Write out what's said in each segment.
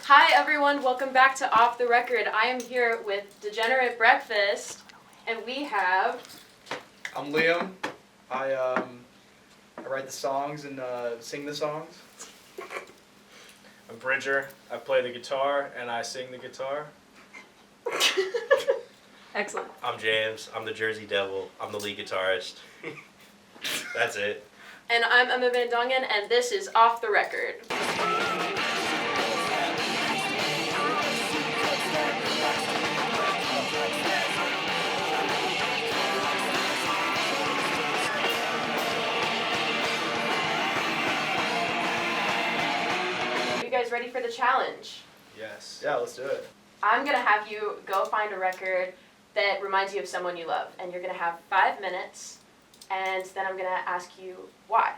Hi everyone, welcome back to Off the Record. I am here with Degenerate Breakfast, and we have... I'm Liam. I write the songs and sing the songs. I'm Bridger. I play the guitar and I sing the guitar. Excellent. I'm James. I'm the Jersey Devil. I'm the lead guitarist. That's it. And I'm Emma Van Dongen, and this is Off the Record. You guys ready for the challenge? Yes. Yeah, let's do it. I'm going to have you go find a record that reminds you of someone you love, and you're going to have 5 minutes, and then I'm going to ask you why.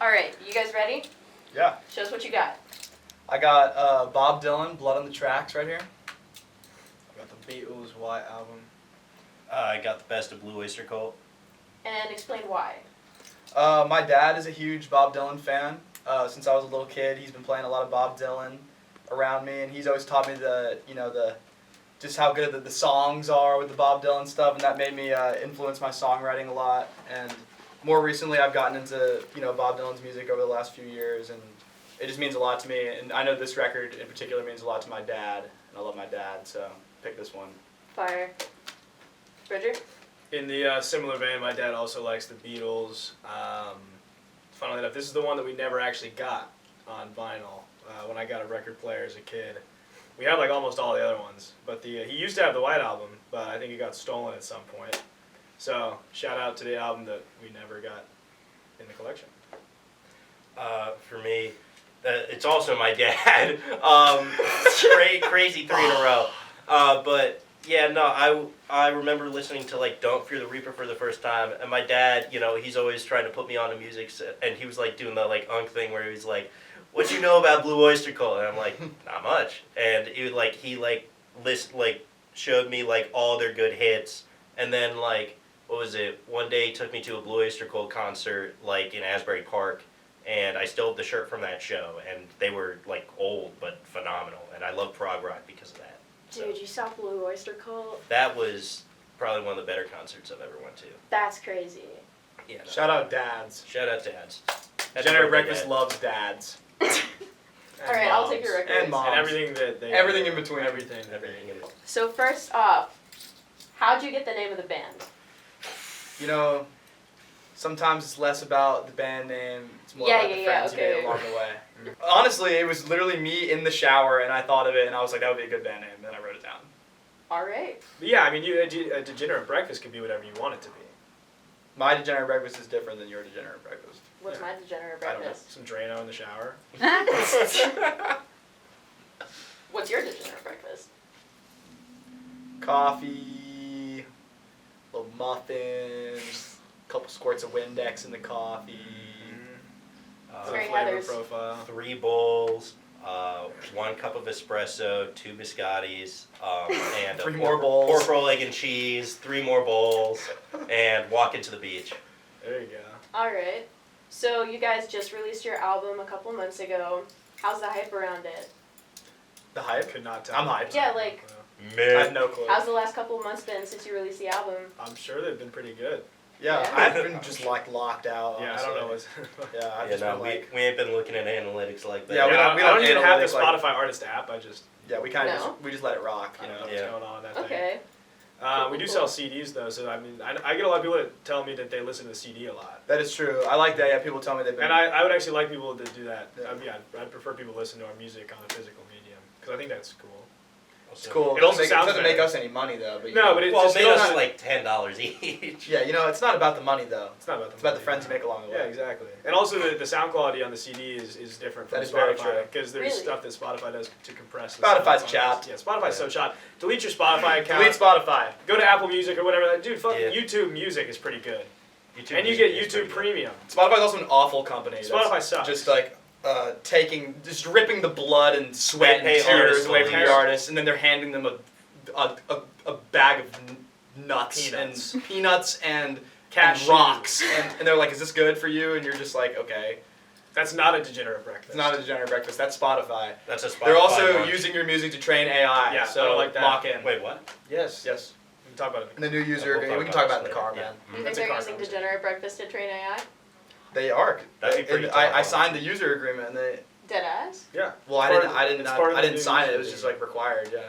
Alright, you guys ready? Yeah. Show us what you got. I got Bob Dylan, Blood on the Tracks right here. I got the Beatles' White Album. I got the best of Blue Oyster Cult. And explain why. My dad is a huge Bob Dylan fan. Since I was a little kid, he's been playing a lot of Bob Dylan around me, and he's always taught me just how good the songs are with the Bob Dylan stuff, and that made me influence my songwriting a lot. And more recently, I've gotten into Bob Dylan's music over the last few years, and it just means a lot to me. And I know this record in particular means a lot to my dad, and I love my dad, so pick this one. Fire. Bridger? In the similar vein, my dad also likes the Beatles. Funnily enough, this is the one that we never actually got on vinyl when I got a record player as a kid. We had like almost all the other ones, but he used to have the White Album, but I think it got stolen at some point. So shout out to the album that we never got in the collection. For me, it's also my dad. Crazy 3 in a row. But yeah, no, I remember listening to like Don't Fear the Reaper for the first time, and my dad, he's always trying to put me on to music, and he was like doing the like unk thing where he was like, "What you know about Blue Oyster Cult?" And I'm like, "Not much." And he showed me like all their good hits, and then like what was it? One day he took me to a Blue Oyster Cult concert like in Asbury Park, and I still have the shirt from that show, and they were like old but phenomenal, and I love prog rock because of that. Dude, you saw Blue Oyster Cult? That was probably one of the better concerts I've ever went to. That's crazy. Yeah. No. Shout out dads. Shout out dads. Degenerate Breakfast loves dads. Alright, I'll take your record. And moms. And everything that they... Everything in between. Everything. So first off, how'd you get the name of the band? Sometimes it's less about the band name, it's more about the friends you okay. made along the way. Honestly, it was literally me in the shower, and I thought of it, and I was like, that would be a good band name, and then I wrote it down. Alright. But yeah, I mean, a Degenerate Breakfast could be whatever you want it to be. My Degenerate Breakfast is different than your Degenerate Breakfast. What's Yeah. my Degenerate I don't know, Breakfast? some Drano in the shower. What's your Degenerate Breakfast? Coffee, little muffins, a couple squirts of Windex in the coffee. Sorry, Flavor Heathers. profile. 3 bowls, 1 cup of espresso, 2 biscottis, and a 3 more bowls. pork roll, egg and cheese, 3 more bowls, and walk into the beach. There you go. Alright. So you guys just released your album a couple months ago. How's the hype around it? The hype? Could not tell. I'm hyped. Yeah, like, I have no clue. how's the last couple of months been since you released the album? I'm sure they've been pretty good. Yeah, Yeah. I've been just like locked out. Yeah, honestly. I don't know what's. Yeah, I've Yeah, just no, been like. we ain't been looking at analytics like that. Yeah, we don't I don't even have the analytics like- Spotify artist app. I just Yeah, we kind of No. we just let it rock, I you don't know know. what's Yeah. going on with that Okay. thing. We do sell CDs though, so I mean, I get a lot of people that tell me that they listen to the CD a lot. That is true. I like that. Yeah, people tell me they've been. And I would actually like people to do that. Yeah. I'd prefer people listen to our music on a physical medium because I think that's cool. It's cool. It It also doesn't sounds make better. us any money though. But No, but it Well, just it made goes us on- like $10 each. yeah, you know, it's not about the money though. It's not about the It's about the money. friends you make along the way. Yeah, exactly. And also the sound quality on the CD is different from That is very Spotify true. because there's Really? stuff that Spotify does to compress. the Spotify's sounds on chopped. it. Yeah, Spotify's so chopped. Delete your Spotify account. Delete Spotify. Go to Apple Music or whatever. Dude, fuck Yeah. YouTube Music is pretty good. YouTube And you music get is YouTube pretty good. Premium. Spotify's also an awful company. that's Spotify sucks. Just like just ripping the blood and sweat They and pay tears artists away to from leave. the artists, and then they're handing them a bag of nuts Peanuts. and peanuts and Cashews. rocks, and they're like, "Is this good for you?" And you're just like, "Okay." That's not a degenerate breakfast. It's not a Degenerate Breakfast. That's Spotify. That's a Spotify They're also launch. using your music to train AI. Yeah, so I don't like that. lock in. Wait, what? Yes. Yes. We can talk about it. And the new user. We'll we can talk talk about about it in the this car, later. man. Do you That's think a they're car using conversation. Degenerate Breakfast to train AI? They are. That'd be pretty tough, I signed the user agreement, and they. Deadass? Yeah. Well, I Part didn't. of- I didn't. it's part of I the didn't new sign it. user It was just agreement. like required. Yeah.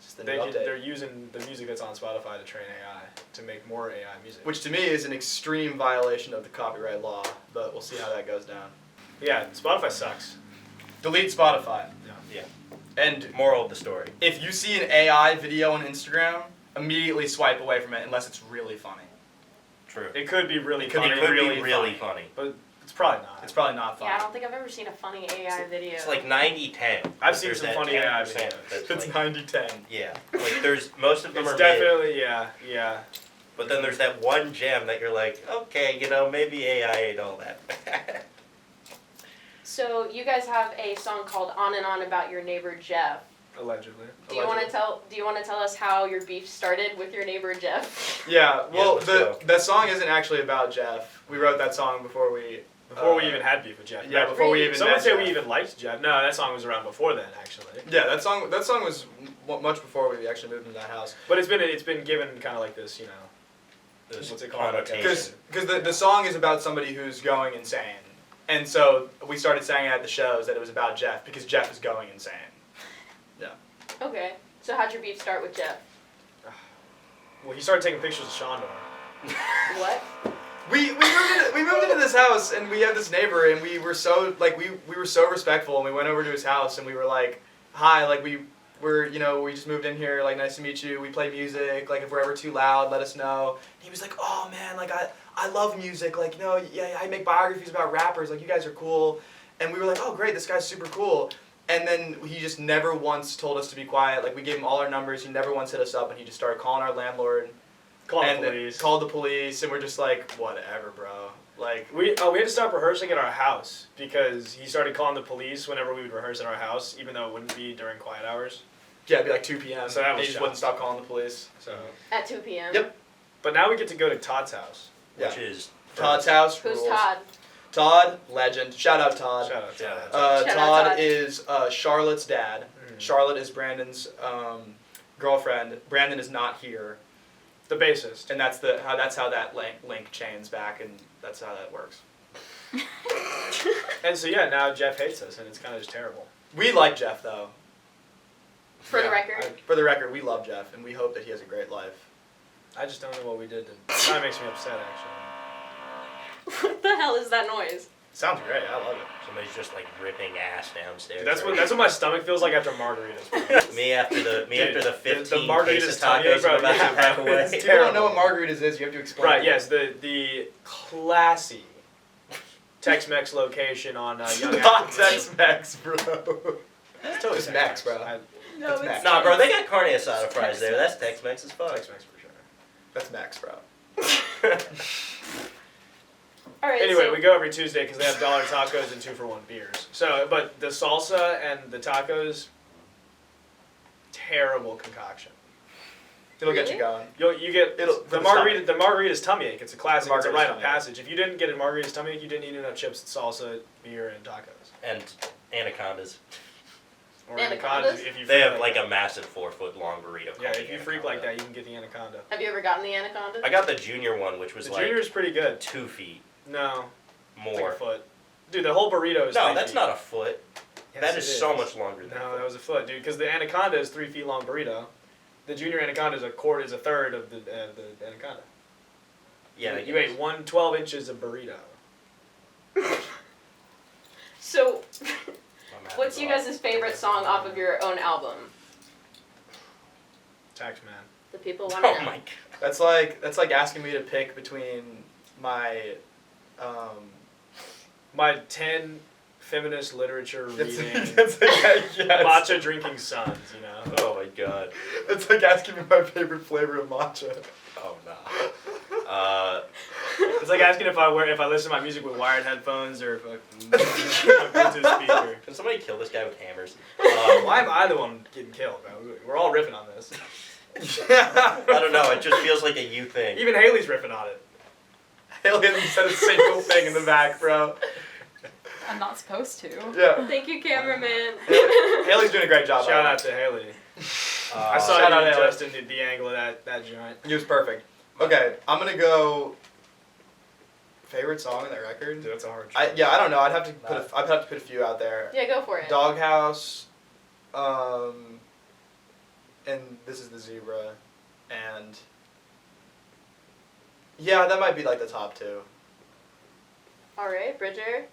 Just the new update. They're using the music that's on Spotify to train AI to make more AI music. Which to me is an extreme violation of the copyright law, but we'll see how that goes down. Yeah, Spotify sucks. Delete Spotify. Yeah. And Moral of the story. if you see an AI video on Instagram, immediately swipe away from it unless it's really funny. True. It could be really It could be funny. It could really be really funny. But it's probably not. It's probably not funny. Yeah, I don't think I've ever seen a funny AI video. It's like 90-10. I've seen There's some that funny AI 10% videos. that's It's like, 90-10. yeah. Like there's most of them It's are made, definitely, yeah. but then there's that one gem that you're like, okay, you know, maybe AI ain't all that bad. So you guys have a song called "On and On" about your neighbor Jeff. Allegedly. Do you want to tell us how your beef started with your neighbor Jeff? Yeah, well, let's go. that song isn't actually about Jeff. We wrote that song before we... Before we even had beef with Jeff. Yeah, before we even Some would met say Jeff. we even liked Jeff. No, that song was around before then, actually. Yeah, that song was much before we actually moved into that house. But it's been given kind of like this, you know. There's What's it called? connotation. Because the song is about somebody who's going insane. And so we started saying at the shows that it was about Jeff because Jeff is going insane. Okay. So how'd your beef start with Jeff? Well, he started taking pictures of Shondor. What? We moved into this house and we had this neighbor and we were so we were so respectful and we went over to his house and we were like, hi, like we just moved in here, like nice to meet you, we play music, like if we're ever too loud, let us know. And he was like, oh man, like I love music, like yeah, I make biographies about rappers, like you guys are cool. And we were like, oh great, this guy's super cool. And then he just never once told us to be quiet. Like we gave him all our numbers, he never once hit us up and he just started calling our landlord. Called and the police. Called the police, and we're just like, whatever, bro. Like, We had to stop rehearsing at our house because he started calling the police whenever we would rehearse at our house, even though it wouldn't be during quiet hours. yeah, it'd be like 2 p.m. So that was They just shocking. wouldn't stop calling the police. So, At 2 p.m. Yep. but now we get to go to Todd's house. Which is Todd's house Who's rules. Todd? Todd, legend. Shout out Todd. Shout out to Shout Todd. Shout out Todd Todd. is Charlotte's dad. Mm. Charlotte is Brandon's girlfriend. Brandon is not here, The bassist. and that's how that link chains back, and that's how that works. And so yeah, now Jeff hates us, and it's kind of just terrible. We like Jeff though. For the Yeah, record. For the record, we love Jeff, and we hope that he has a great life. I just don't know what we did. It kind of makes me upset, actually. What the hell is that noise? Sounds great. I love it. somebody's just like ripping ass downstairs. Dude, that's right? what my stomach feels like after margaritas. Bro. Me after the Dude, the 15 margaritas piece of tell you, tacos bro, I'm about yeah, to pack bro, away. it's People don't know what margaritas is. You have to explain. Right, it. yes, the classy Tex-Mex location on Young Not African. Tex-Mex, bro. It's totally Just Mex, bro. I- No, That's it's Max. Nah, bro, they got carne asada It's fries there. Tex-Mex. That's Tex-Mex as fuck. Tex-Mex for sure. That's Max, bro. All right. Anyway, so we go every Tuesday because they have dollar tacos and 2-for-1 beers. So, but the salsa and the tacos, terrible concoction. It'll get Really? you going. You get It'll- the for the margarita. The margarita's tummy ache. It's a classic. It's a Margarita's rite of tummy ache. passage. If you didn't get a margarita's tummy ache, you didn't eat enough chips, salsa, beer, and tacos. And anacondas. Or Anacondas? if you They freak have like a massive 4-foot long burrito. Yeah, called if the you freak anaconda. like that, you can get the anaconda. Have you ever gotten the anaconda? I got the junior one, which was The like junior's pretty good. 2 feet No, more. it's like a foot. Dude, the whole burrito is 3 No, feet. that's not a foot. Yes, that it is so much longer than No, a that was a foot, dude. Because the anaconda is 3 feet long burrito. The junior anaconda is a third of the anaconda. Yeah, I you guess. ate 12 inches of burrito. So, My math what's is you off. guys' favorite song off of your own album? Taxman. The people want to Oh know. my god. That's like asking me to pick between my My 10 feminist literature reading, that's like, yes. matcha drinking sons, you know. Oh my god. It's like asking me my favorite flavor of matcha. Oh no. It's like asking if I listen to my music with wired headphones or fucking Bluetooth speaker. Can somebody kill this guy with hammers? Why am I the one getting killed, man? We're all riffing on this. I don't know. It just feels like a you thing. Even Haley's riffing on it. Haley hasn't said a single thing in the back, bro. I'm not supposed to. Yeah. Thank you, cameraman. Haley's doing a great job. Shout out to Haley. I saw Shout you out, Haley. adjusting the angle of that joint. He was perfect. Okay, I'm gonna go. Favorite song on that record? Dude, that's a hard choice. I don't know. I'd have to put a few out there. Yeah, go for it. Doghouse, and This Is the Zebra, and yeah, that might be like the top two. All right, Bridger.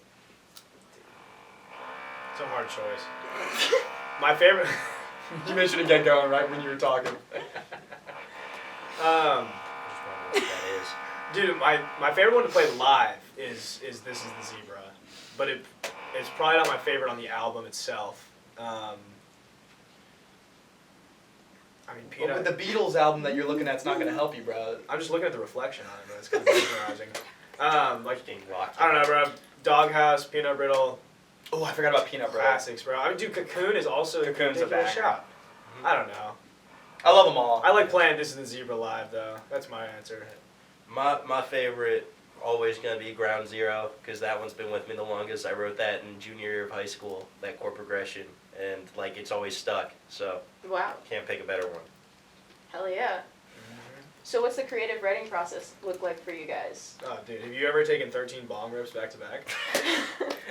It's a hard choice. My favorite. You mentioned to get going right when you were talking. I just wonder what that is. Dude, my favorite one to play live is This Is the Zebra, but it's probably not my favorite on the album itself. I mean, But Peanut. with the Beatles album that you're looking at, it's not gonna help you, bro. I'm just looking at the reflection on it, but it's kind of mesmerizing. Like Getting locked I don't in. know, bro. Doghouse, Peanut Brittle, Oh, I forgot about Peanut Bro. classics, bro. I mean, dude, Cocoon is also Cocoon's a ridiculous banger. shout. I don't know. I love them all. I like playing This Is the Zebra live though. That's my answer. My favorite always gonna be Ground Zero because that one's been with me the longest. I wrote that in junior year of high school, that chord progression, and like it's always stuck. So Wow. can't pick a better one. Hell yeah. So what's the creative writing process look like for you guys? Oh, dude, have you ever taken 13 bong rips back to back?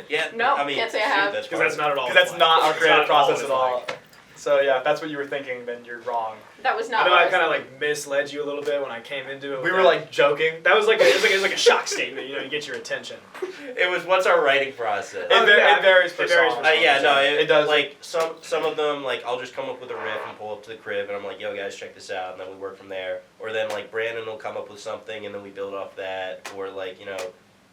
Yeah. No, I mean, can't say I shoot, have. That's Because that's not at all. Because that's not our It's creative not at all process what at it's all. like. So yeah, if that's what you were thinking, then you're wrong. That was I not know what I was kind of thinking. like misled you a little bit when I came into it. We with were that. like joking. That was like it was like a shock statement, you know, to get your attention. It was what's our writing process. It, Oh, yeah, it varies for it varies songs. for Yeah, no, It does. Like some of them, like I'll just come up with a riff and pull up to the crib, and I'm like, "Yo, guys, check this out," and then we work from there. Or then like Brandon will come up with something, and then we build off that. Or like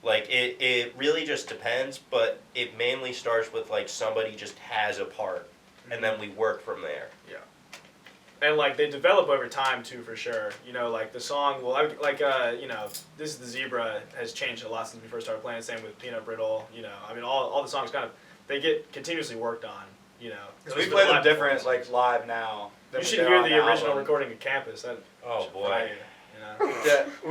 like it really just depends, but it mainly starts with like somebody just has a part, and then we work from there. And like they develop over time too, for sure. You know, like the song, well, you know, This Is the Zebra has changed a lot since we first started playing. Same with Peanut Brittle. You know, I mean, all the songs kind of they get continuously worked on. You know, Because we With play them live different, performances. like live now. than You we should did hear on the the original album. recording at campus. That Oh should boy. fire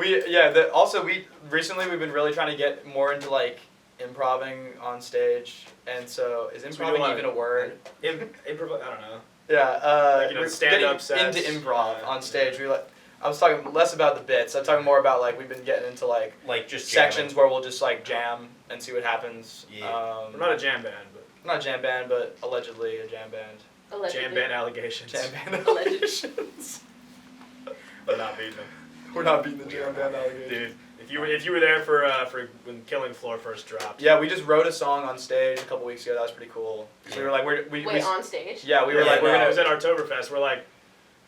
you, you know? Also we recently we've been really trying to get more into like improving on stage, and so is So we do a improving lot of- even a word? Improv. I don't know. Yeah, Like, you know, we're stand-up getting sets. into improv Yeah. on stage. I was talking less about the bits. I'm talking more about like we've been getting into like Like just sections jamming. where we'll just like jam and see what happens. Yeah. We're not a jam band, but not a jam band, but allegedly a jam band. Allegedly. jam band allegations. Jam band Alleged. allegations. We're not beating them. We're not beating the We jam are band not. allegations. Dude, if you were there for when Killing Floor first dropped. Yeah, we just wrote a song on stage a couple weeks ago. That was pretty cool. 'Cause we were like, we Wait, on stage? yeah, we were Yeah, like, we're It gonna. was at Oktoberfest. We're like,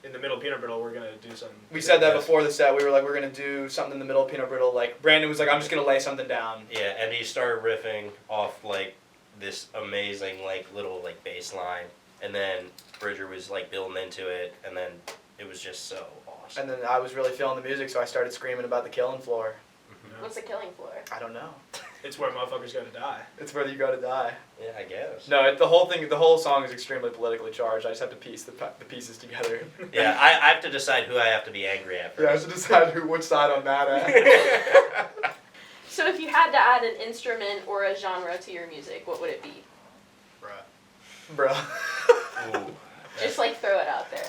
in the middle of Peanut Brittle, we're gonna do something. We said that Yes. before the set. We were like, we're gonna do something in the middle of Peanut Brittle. Like Brandon was like, I'm just gonna lay something down. Yeah, and he started riffing off like this amazing like little like bass line, and then Bridger was like building into it, and then it was just so awesome. And then I was really feeling the music, so I started screaming about the killing floor. You know? What's the killing floor? I don't know. It's where motherfuckers go to die. It's where you go to die. Yeah, I guess. No, the whole song is extremely politically charged. I just have to piece the pieces together. Yeah, I have to decide who I have to be angry at Yeah, I first. have to decide which side I'm mad at. So if you had to add an instrument or a genre to your music, what would it be? Bruh. Bro.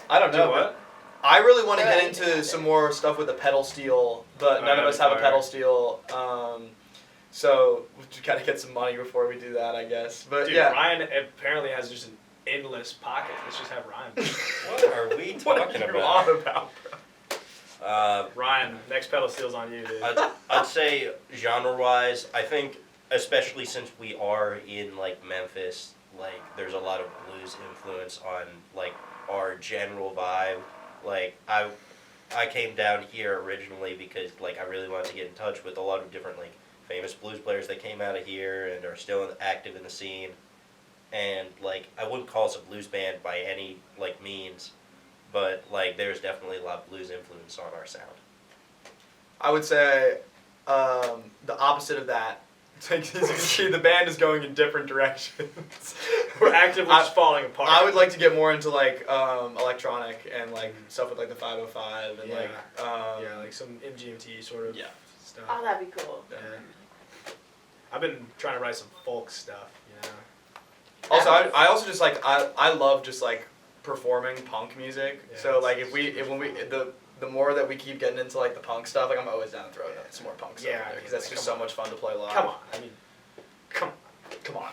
I don't Do know. what? I really want to Right. get into some more stuff with the pedal steel, but none of that'd us be have a fire. pedal steel. So we gotta get some money before we do that, I guess. But Dude, yeah. Ryan apparently has just an endless pocket. Let's just have Ryan. What are we What talking are you about? on about, bro? Ryan, next pedal steel's on you, dude. I'd say genre-wise, I think, especially since we are in like Memphis, like there's a lot of blues influence on like our general vibe. Like I came down here originally because like I really wanted to get in touch with a lot of different like famous blues players that came out of here and are still active in the scene. And like I wouldn't call us a blues band by any like means, but like there's definitely a lot of blues influence on our sound. I would say the opposite of that. As you can see, the band is going in different directions. We're actively just falling apart. I would like to get more into like electronic and like stuff with like the 505 and like yeah, like some MGMT sort of Yeah. stuff. Oh, that'd be cool. Yeah. I've been trying to write some folk stuff, you know. Also, I also just like I love just like performing punk music. Yeah, So like if when we the more that we keep getting into like the punk stuff, like I'm always down to throw some more punk stuff Yeah, in there because that's like, just come so much fun to play live. Come on, I mean, come on.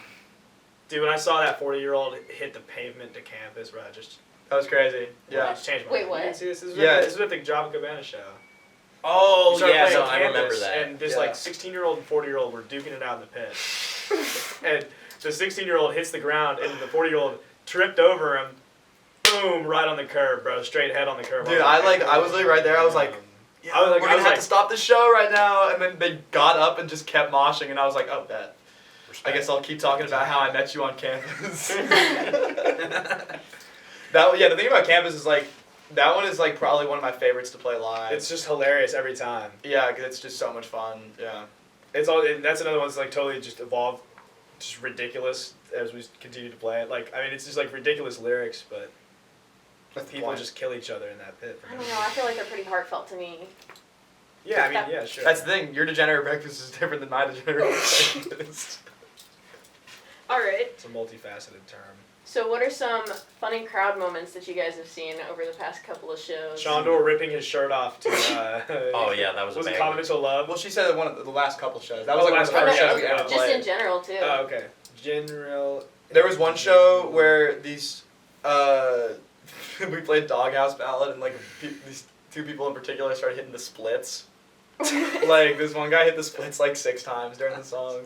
Dude, when I saw that 40-year-old hit the pavement to campus, bro, I just That was crazy. it Yeah. just changed my Wait, life. what? You didn't see this? Yeah. This is with the Java Cabana show. Oh We started yeah, playing no, on I remember campus, that. And this Yeah. like 16-year-old and 40-year-old were duking it out in the pit. And the 16-year-old hits the ground, and the 40-year-old tripped over him. Boom! Right on the curb, bro. Straight head on the curb. Dude, I was like right there. I was like, yeah, I was like- we're I gonna was have like- to stop the show right now. And then they got up and just kept moshing, and I was like, oh, bet. I guess I'll keep talking about how I met you on campus. The thing about campus is like, that one is like probably one of my favorites to play live. It's just hilarious every time. Yeah, because it's just so much fun. Yeah. It's all. That's another one that's like totally just evolved, just ridiculous as we continue to play it. Like I mean, it's just like ridiculous lyrics, but That's the people point. just kill each other in that pit. I don't know. I feel like they're pretty heartfelt to me. Yeah, I mean, yeah, sure. That's the thing. Your Degenerate Breakfast is different than my Degenerate Breakfast. All right. It's a multifaceted term. So, what are some funny crowd moments that you guys have seen over the past couple of shows? Shondor ripping his shirt off to. Oh yeah, that was Was it amazing. Confidential Love? Well, she said that one of the last couple shows. That was Oh, like one of the last first couple shows we shows. ever Just in played. general too. Oh, okay. General. There was one show where these we played Doghouse Ballad and like these two people in particular started hitting the splits. Like this one guy hit the splits like 6 times during the song.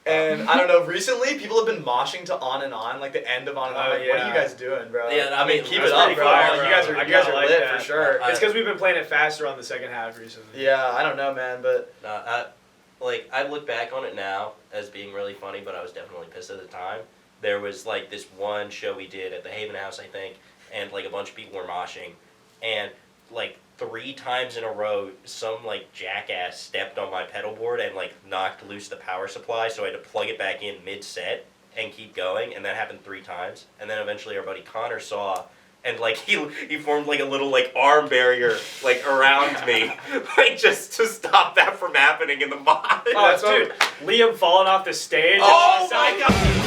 And I don't know, recently people have been moshing to On and On, like the end of On and On. Oh, Like, what are yeah. you guys doing, bro? Yeah, I mean, that's keep pretty it up, bro. fire, You bro. guys I are kinda like lit that. for sure. It's because we've been playing it faster on the second half recently. Yeah, I don't know, man, but I look back on it now as being really funny, but I was definitely pissed at the time. There was like this one show we did at the Haven House, I think, and like a bunch of people were moshing, and like 3 times in a row, some like jackass stepped on my pedal board and like knocked loose the power supply, so I had to plug it back in mid-set and keep going, and that happened 3 times, and then eventually our buddy Connor saw. And like he formed like a little like arm barrier like around me, like just to stop that from happening in the mod. Oh, dude, Liam falling off the stage. Oh my god!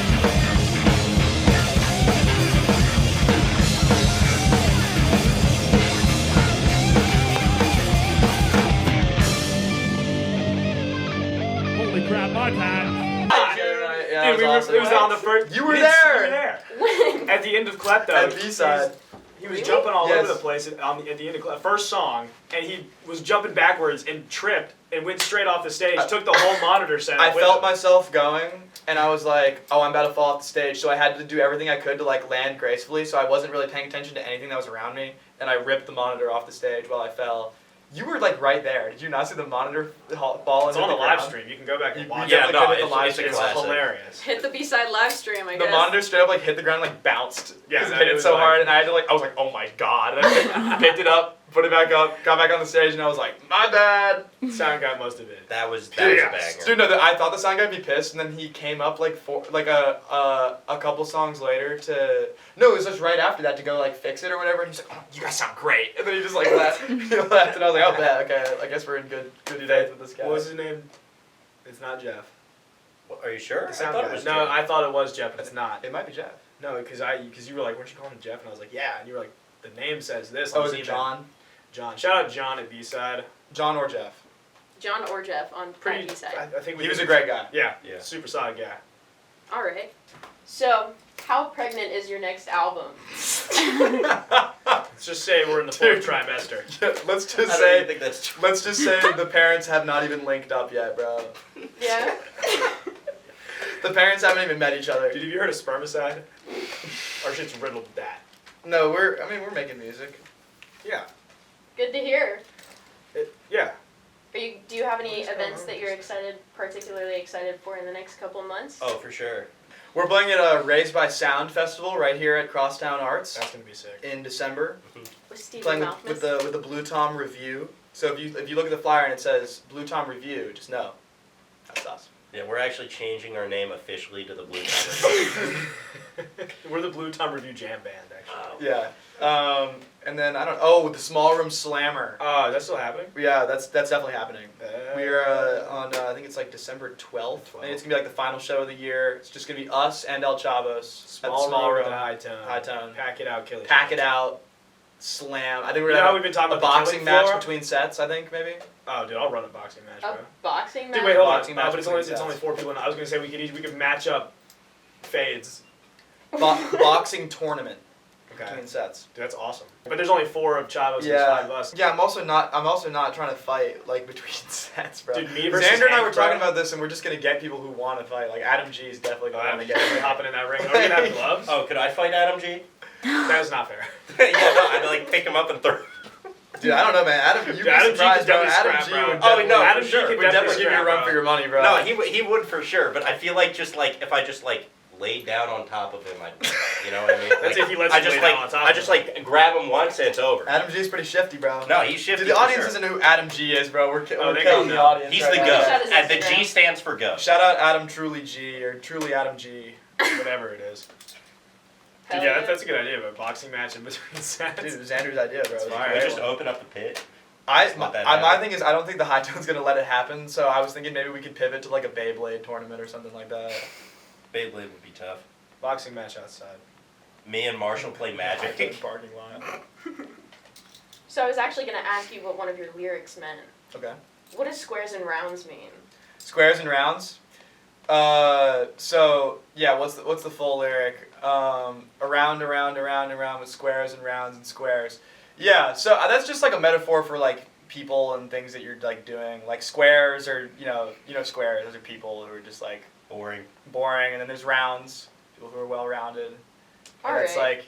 Holy crap, my time. yeah, Dude, it it was on the first. You were didn't see there. me there. When? At the end of Klepto. At B-side. He was Really? jumping all Yes. over the place at the end of first song, and he was jumping backwards and tripped and went straight off the stage. Took the whole monitor set. I with felt him. myself going, and I was like, oh, I'm about to fall off the stage, so I had to do everything I could to like land gracefully, so I wasn't really paying attention to anything that was around me, and I ripped the monitor off the stage while I fell. You were like right there. Did you not see the monitor fall It's into on the the live ground? stream. You can go back and You watch Yeah, it. definitely no, could hit the live it's a stream. It's classic. hilarious. Hit the B-side live stream, I The guess. monitor straight up like hit the ground, like bounced. Yeah, Because it that hit it was so like- hard, and I was like, oh my god. And I picked it up, put it back up, got back on the stage, and I was like, my bad. Sound guy most of it. That was a banger. Dude, no, I thought the sound guy would be pissed, and then he came up like a couple songs later to. No, it was just right after that to go like fix it or whatever. And he's like, "Oh, you guys sound great," and then he just like left. He left, and I was like, "Oh, bet, okay, I guess we're in good faith with this guy." What was his name? It's not Jeff. What, are you sure? The sound I thought guy. it was No, Jeff. I thought it was Jeff, but it's not. It might be Jeff. No, because you were like, weren't you calling him Jeff? And I was like, yeah. And you were like, the name says this. Oh, on is the it email. John? John. Shout out John at B-Side. John or Jeff? John or Jeff on Pretty. B-side. I think we He was did- a great guy. Yeah. Yeah. Super solid guy. All right. So, how pregnant is your next album? Let's just say we're in the fourth trimester. Let's just I don't even say. think that's true. Let's just say the parents have not even linked up yet, bro. Yeah. The parents haven't even met each other. Dude, have you heard of spermicide? Our shit's riddled with that. No, we're making music. Yeah. Good to hear. Yeah. Do you have any What's going events on? that you're particularly excited for in the next couple months? Oh, for sure. We're playing at a Raised by Sound festival right here at Crosstown Arts That's gonna be sick. in December. With Stephen Playing Malcolmus? with the Blue Tom Review. So if you look at the flyer and it says Blue Tom Review, just know that's us. Yeah, we're actually changing our name officially to the Blue Tom. We're the Blue Tom Review Jam Band, actually. Yeah. And then the Small Room Slammer. Oh, is that still happening? Yeah, that's definitely happening. We're on I think it's like December 12th. And it's gonna be like the final show of the year. It's just gonna be us and El Chavos at the Small room with a high tone. High tone. Pack it out, kill it. Pack it out, slam. I think we're You know gonna how have we've been talking a about the boxing killing match floor? between sets. I think maybe. Oh, dude, I'll run a boxing match, bro. A boxing match? Dude, wait, hold on. Boxing match But it's between only sets. 4 people. I was gonna say we could match up fades. Boxing tournament Okay. between sets. Dude, that's awesome. But there's only 4 of Chavos and there's 5 of us. Yeah. I'm also not trying to fight like between sets, bro. Dude, me versus Xander and I Hank, were talking bro. about this, and we're just gonna get people who want to fight. Like Adam G is definitely Oh, gonna I'm want to get. definitely hopping in that ring. Are we gonna have gloves? Oh, could I fight Adam G? That's not fair. Yeah, no, I'd like pick him up and throw. Dude, I don't know, man. You'd Dude, be Adam G surprised, could bro. definitely Adam scrap, G bro. would Oh, definitely, no, Adam for G sure. could would definitely give you a scrap, run bro. for your money, bro. No, he would for sure. But I feel like just like if I just like laid down on top of him, you know what I mean? That's Like, if he lets I you just lay like down on top I of just him. like grab him once and it's over. Adam G is pretty shifty, bro. No, he's shifty. Dude, the for audience sure. doesn't know who Adam G is, bro. We're Oh, killing they the don't know. audience. He's right the now. go. Shout his And the Instagram. G stands for go. Shout out Adam Truly G or Truly Adam G. Whatever it is. Dude, Hell yeah, yeah. that's a good idea, but boxing match in between sets. Dude, it was Andrew's idea, bro. It's It was a fire. Can great we just one. open up the pit? My happen. thing is I don't think the high tone's gonna let it happen. So I was thinking maybe we could pivot to like a Beyblade tournament or something like that. Beyblade would be tough. Boxing match outside. Me and Marshall play Magic. Parking lot. So I was actually going to ask you what one of your lyrics meant. Okay. What does squares and rounds mean? Squares and rounds. So yeah, what's the full lyric? Around, around, around, around with squares and rounds and squares. Yeah. So that's just like a metaphor for like people and things that you're like doing. Like squares are you know squares. Those are people who are just like Boring. boring, and then there's rounds. People who are well rounded. All And it's right. like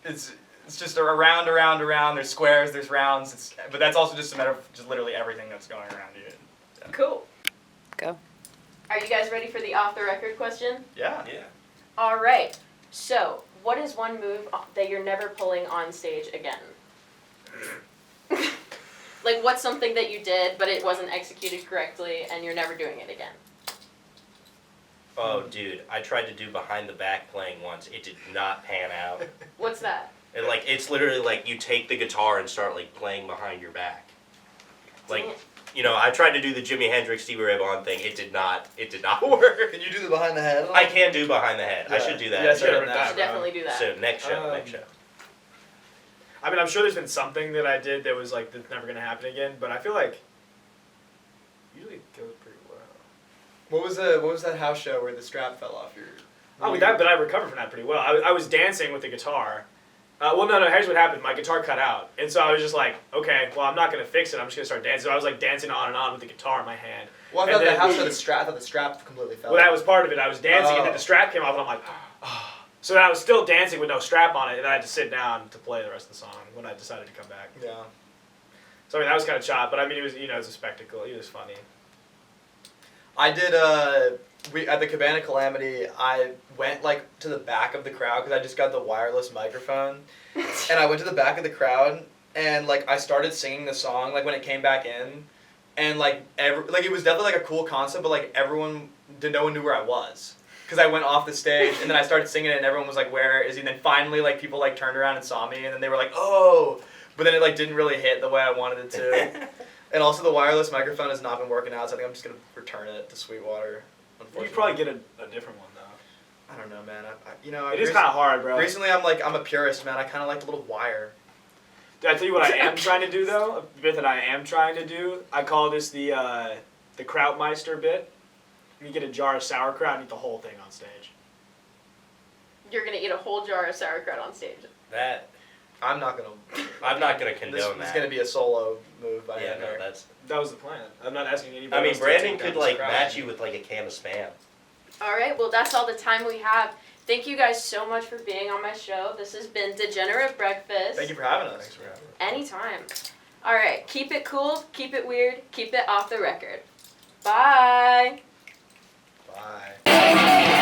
it's just around, around, around. There's squares, there's rounds. But that's also just a matter of just literally everything that's going around you. Cool. Go. Are you guys ready for the off-the-record question? Yeah. Yeah. All right. So, what is one move that you're never pulling on stage again? Like, what's something that you did, but it wasn't executed correctly, and you're never doing it again? Oh, dude, I tried to do behind the back playing once. It did not pan out. What's that? And like it's literally like you take the guitar and start like playing behind your back. Like, Damn. you know, I tried to do the Jimi Hendrix Stevie Ray Vaughan thing. It did not work. Can you do the behind the head? I can do behind the head. I Yeah. should do that. Yes, Yeah, sir. sure. You that, should bro. definitely do that. So next show. I mean, I'm sure there's been something that I did that was like that's never gonna happen again, but I feel like usually it goes pretty well. What was that house show where the strap fell off your? Oh, but I recovered from that pretty well. I was dancing with the guitar. Well, no, here's what happened. My guitar cut out, and so I was just like, okay, well, I'm not gonna fix it. I'm just gonna start dancing. So I was like dancing on and on with the guitar in my hand. Well, I And thought the then- house show I thought the strap completely fell. Well, that was part of it. I was dancing, and then Oh. the strap came off, and I'm like, so I was still dancing with no strap on it, and I had to sit down to play the rest of the song when I decided to come back. Yeah. So I mean, that was kind of chop, but I mean, it was it was a spectacle. It was funny. I did. We at the Cabana Calamity. I went like to the back of the crowd because I just got the wireless microphone, and I went to the back of the crowd and like I started singing the song like when it came back in, and like it was definitely like a cool concept, but like no one knew where I was. Because I went off the stage and then I started singing it and everyone was like, "Where is he?" And then finally like people like turned around and saw me and then they were like, "Oh," but then it like didn't really hit the way I wanted it to. And also the wireless microphone has not been working out, so I think I'm just gonna return it to Sweetwater. You Unfortunately, could probably get a different one though. I don't know, man. I It is kind of hard, bro. Recently, I'm a purist, man. I kind of like the little wire. Did I tell you what I am trying to do though? A bit that I am trying to do. I call this the Krautmeister bit. You get a jar of sauerkraut and eat the whole thing on stage. You're gonna eat a whole jar of sauerkraut on stage. That I'm not gonna condone this that. is gonna be a solo move by Yeah, Henry. no, that's. That was the plan. I'm not asking anybody. I mean, else to Brandon take down could this like crowd. match you with like a can of Spam. All right, well, that's all the time we have. Thank you guys so much for being on my show. This has been Degenerate Breakfast. Thank you for having us. Thanks for having me. Anytime. All right, keep it cool, keep it weird, keep it off the record. Bye. Bye.